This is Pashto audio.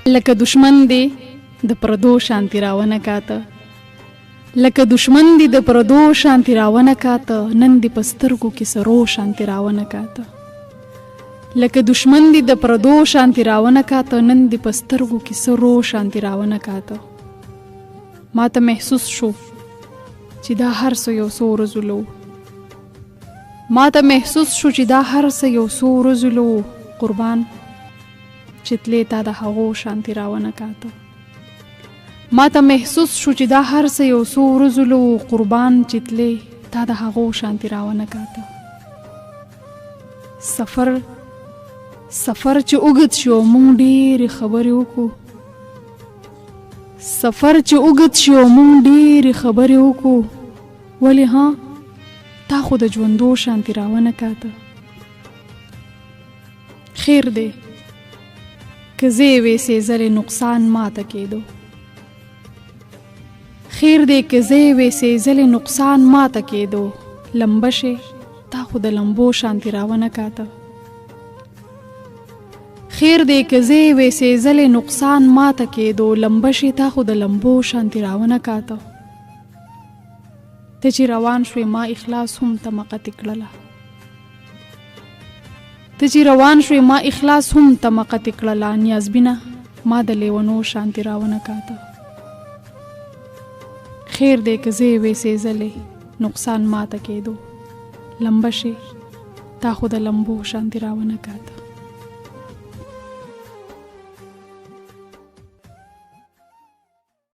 لکه دشمن دی د پردو شانتی راونه کاته، لکه دشمن دی د پردو شانتی راونه کاته، نن دی پسترګو کې سرو شانتی راونه کاته، لکه دشمن دی د پردو شانتی راونه کاته، نن دی پسترګو کې سرو شانتی راونه کاته. ما ته محسوس شو چې دا هر څه یو څو ورځو لو، ما ته محسوس شو چې دا هر څه یو څو ورځو لو، قربان چې تلې تا د هغو شانتی راونه کاته. ما ته محسوس شو چې دا هر څه یو څو ورځو لو، قربان چې تلې تا د هغو شانتی راونه کاته. سفر چې اوږد شي او مونږ ډېرې خبرې وکړو، سفر چې اوږد شي او مونږ ډېرې خبرې وکړو، ولې ها تا خو د ژوندو شانتی راونه کاته. خیر دی که زه یې سېزلې نقصان ماته کېدو، خیر دی که زه یې سېزلې نقصان ماته کېدو، لمبه شې تا خو د لمبو شانتی راونه کاته. خیر دی که زه یې سېزلې نقصان ماته کېدو، لمبه شې تا خو د لمبو شانتی راونه کاته. ته چې روان شوې ما اخلاص هم تمقه کړله، ته چې روان شوې ما اخلاص هم تمقه کړله، نیازبینه ما د لیونو شانتی راونه کاته. خیر دی که زه یې سېزلې نقصان ماته کېدو، لمبه شې تا خو د لمبو شانتی راونه کاته.